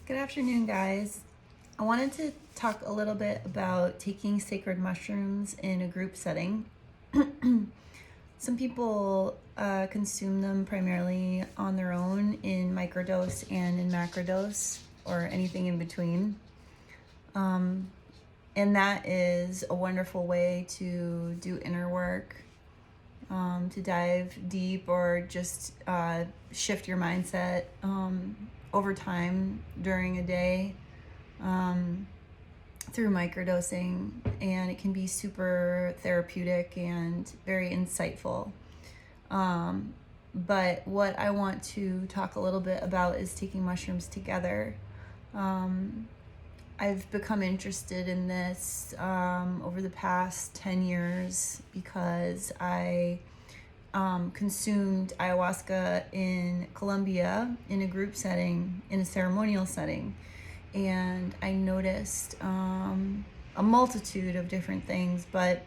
Good afternoon, guys. I wanted to talk a little bit about taking sacred mushrooms in a group setting. Some people consume them primarily on their own in microdose and in macrodose, or anything in between. And that is a wonderful way to do inner work, to dive deep, or just shift your mindset over time during a day through microdosing, and it can be super therapeutic and very insightful. But what I want to talk a little bit about is taking mushrooms together. I've become interested in this over the past 10 years because I consumed ayahuasca in Colombia in a group setting, in a ceremonial setting. And I noticed a multitude of different things, but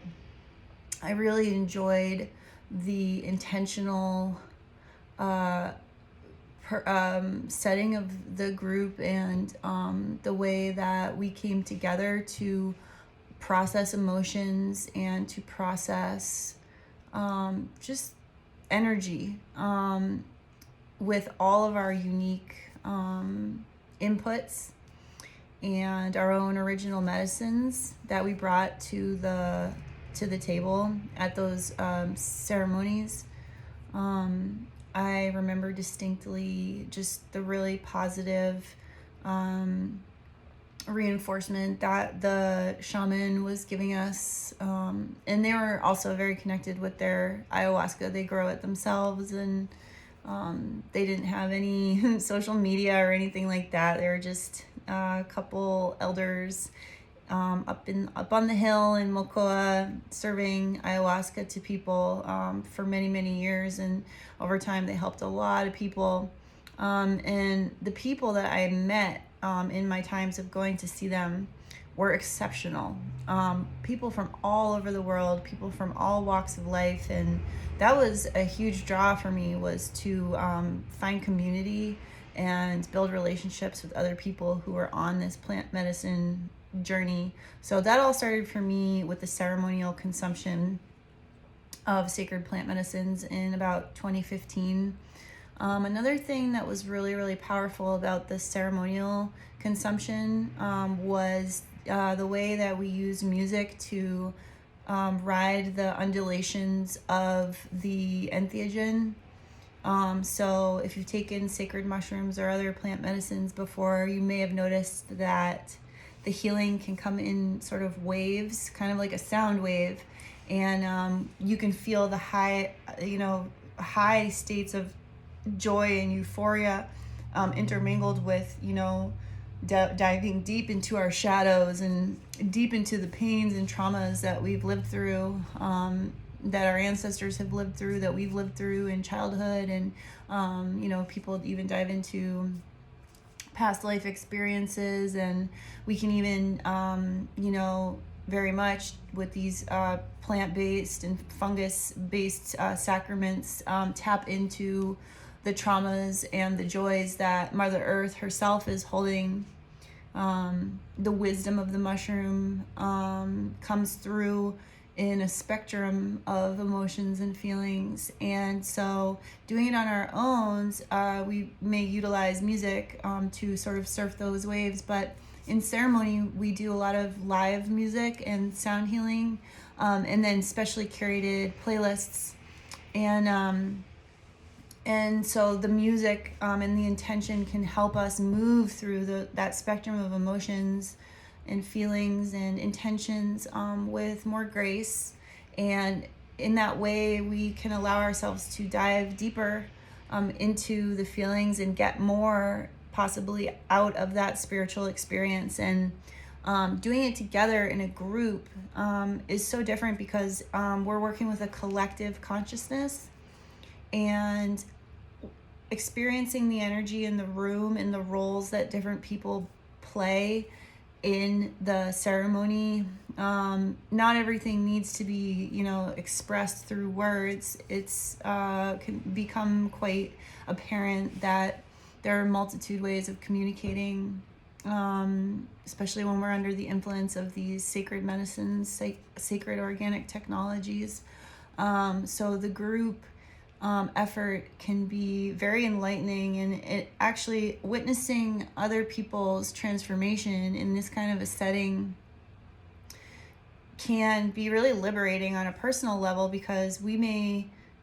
I really enjoyed the intentional setting of the group, and the way that we came together to process emotions and to process just energy with all of our unique inputs and our own original medicines that we brought to the table at those ceremonies. I remember distinctly just the really positive reinforcement that the shaman was giving us, and they were also very connected with their ayahuasca. They grow it themselves, and they didn't have any social media or anything like that. They were just a couple elders up on the hill in Mocoa, serving ayahuasca to people for many years, and over time they helped a lot of people. And the people that I met in my times of going to see them were exceptional. People from all over the world, people from all walks of life, and that was a huge draw for me, was to find community and build relationships with other people who are on this plant medicine journey. So that all started for me with the ceremonial consumption of sacred plant medicines in about 2015. Another thing that was really powerful about the ceremonial consumption was the way that we use music to ride the undulations of the entheogen. So if you've taken sacred mushrooms or other plant medicines before, you may have noticed that the healing can come in sort of waves, kind of like a sound wave, and you can feel the high states of joy and euphoria intermingled with, diving deep into our shadows and deep into the pains and traumas that we've lived through, that our ancestors have lived through, that we've lived through in childhood. And people even dive into past life experiences, and we can even very much with these plant-based and fungus-based sacraments tap into the traumas and the joys that Mother Earth herself is holding. The wisdom of the mushroom comes through in a spectrum of emotions and feelings. And so doing it on our own, we may utilize music to sort of surf those waves, but in ceremony we do a lot of live music and sound healing, and then specially curated playlists. And so the music and the intention can help us move through that spectrum of emotions and feelings and intentions with more grace. And in that way, we can allow ourselves to dive deeper into the feelings and get more possibly out of that spiritual experience. And doing it together in a group is so different because we're working with a collective consciousness, and experiencing the energy in the room and the roles that different people play in the ceremony. Not everything needs to be, expressed through words. It's can become quite apparent that there are a multitude ways of communicating, especially when we're under the influence of these sacred medicines, sacred organic technologies. So the group effort can be very enlightening, and it actually witnessing other people's transformation in this kind of a setting can be really liberating on a personal level, because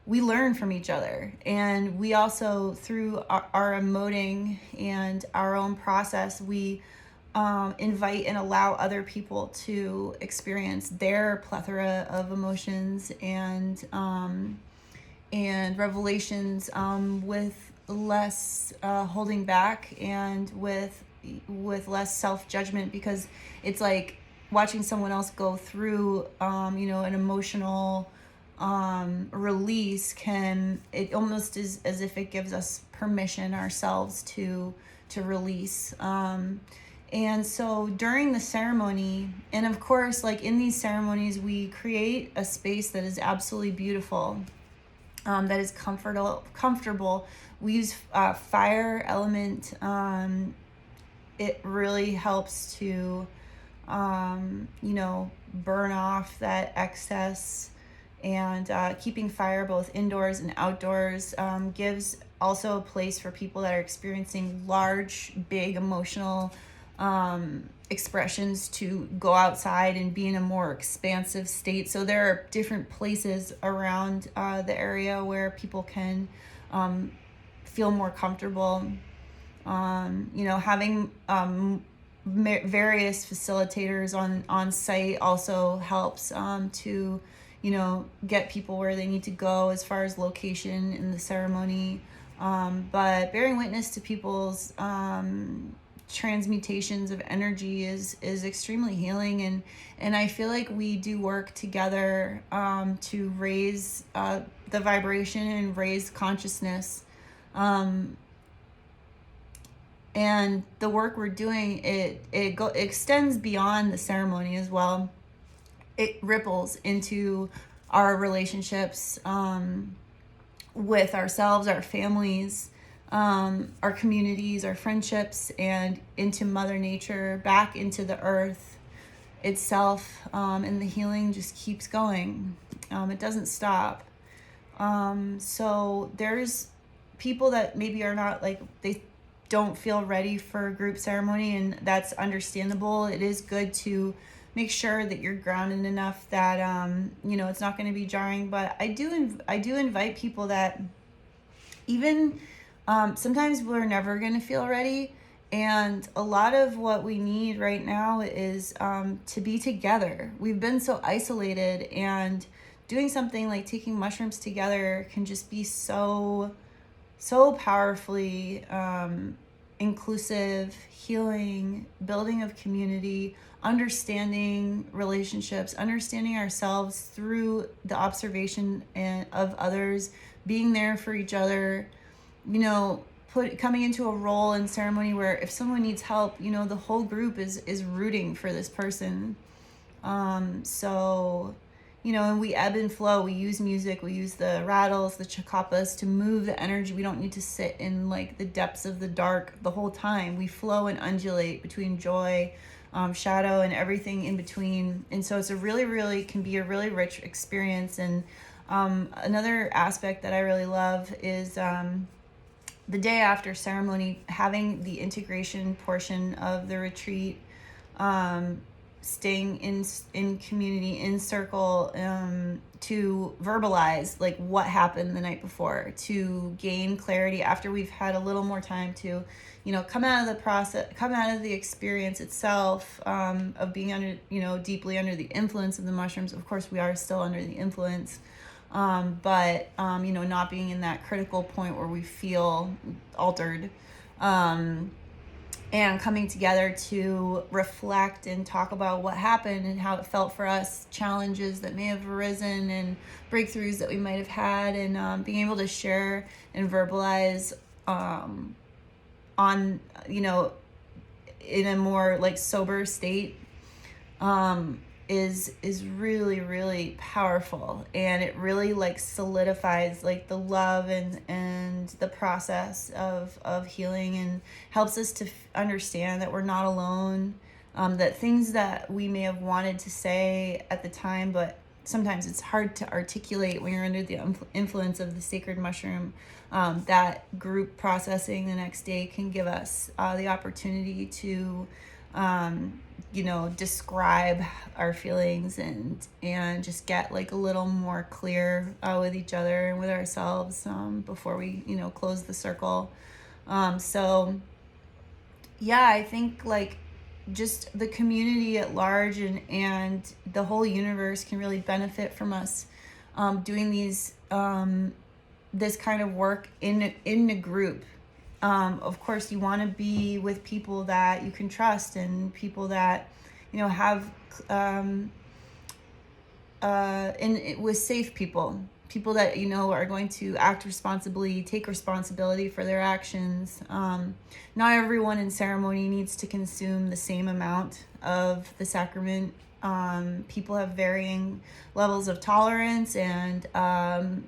we learn from each other, and we also, through our emoting and our own process, we invite and allow other people to experience their plethora of emotions and revelations, with less holding back, and with less self-judgment, because it's like watching someone else go through an emotional release it almost is as if it gives us permission ourselves to release. And so during the ceremony, and of course, like in these ceremonies, we create a space that is absolutely beautiful, that is comfortable. We use fire element. It really helps to, burn off that excess, and keeping fire both indoors and outdoors gives also a place for people that are experiencing large, big emotional expressions to go outside and be in a more expansive state. So there are different places around the area where people can feel more comfortable. Having various facilitators on site also helps to get people where they need to go as far as location in the ceremony. But bearing witness to people's transmutations of energy is extremely healing, and I feel like we do work together to raise the vibration and raise consciousness, and the work we're doing, it extends beyond the ceremony as well. It ripples into our relationships with ourselves, our families, our communities, our friendships, and into Mother Nature, back into the earth itself, and the healing just keeps going. It doesn't stop. So there's people that maybe are not, like, they don't feel ready for a group ceremony, and that's understandable. It is good to make sure that you're grounded enough that it's not going to be jarring. But I do invite people that even sometimes we're never going to feel ready, and a lot of what we need right now is to be together. We've been so isolated, and doing something like taking mushrooms together can just be so powerfully inclusive, healing, building of community, understanding relationships, understanding ourselves through the observation of others, being there for each other, coming into a role in ceremony where if someone needs help, the whole group is rooting for this person. And we ebb and flow. We use music, we use the rattles, the chacapas to move the energy. We don't need to sit in like the depths of the dark the whole time. We flow and undulate between joy, shadow, and everything in between. And so it's can be a really rich experience. And another aspect that I really love is the day after ceremony, having the integration portion of the retreat, staying in community, in circle, to verbalize like what happened the night before, to gain clarity after we've had a little more time to come out of the experience itself, of being under deeply under the influence of the mushrooms. Of course we are still under the influence, but not being in that critical point where we feel altered, and coming together to reflect and talk about what happened and how it felt for us, challenges that may have arisen and breakthroughs that we might have had, and being able to share and verbalize on in a more like sober state is really, really powerful, and it really like solidifies like the love and the process of healing, and helps us to understand that we're not alone, that things that we may have wanted to say at the time, but sometimes it's hard to articulate when you're under the influence of the sacred mushroom, that group processing the next day can give us the opportunity to describe our feelings and just get like a little more clear with each other and with ourselves before we close the circle. So yeah, I think like just the community at large and the whole universe can really benefit from us doing this kind of work in a group. Of course, you want to be with people that you can trust, and people that have with safe people that are going to act responsibly, take responsibility for their actions. Not everyone in ceremony needs to consume the same amount of the sacrament. People have varying levels of tolerance and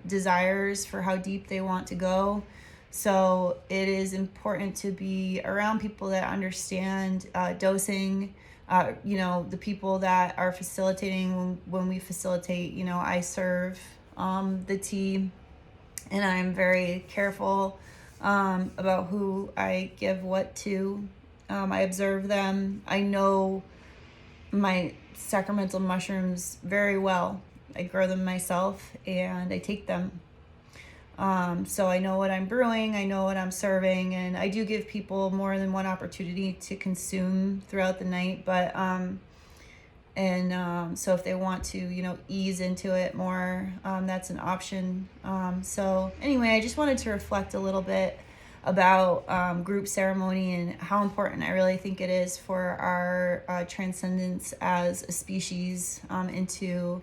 desires for how deep they want to go. So it is important to be around people that understand dosing. The people that are facilitating when we facilitate, I serve the tea, and I'm very careful about who I give what to. I observe them. I know my sacramental mushrooms very well. I grow them myself and I take them. So I know what I'm brewing, I know what I'm serving, and I do give people more than one opportunity to consume throughout the night. But so if they want to, ease into it more, that's an option. So anyway, I just wanted to reflect a little bit about group ceremony and how important I really think it is for our transcendence as a species into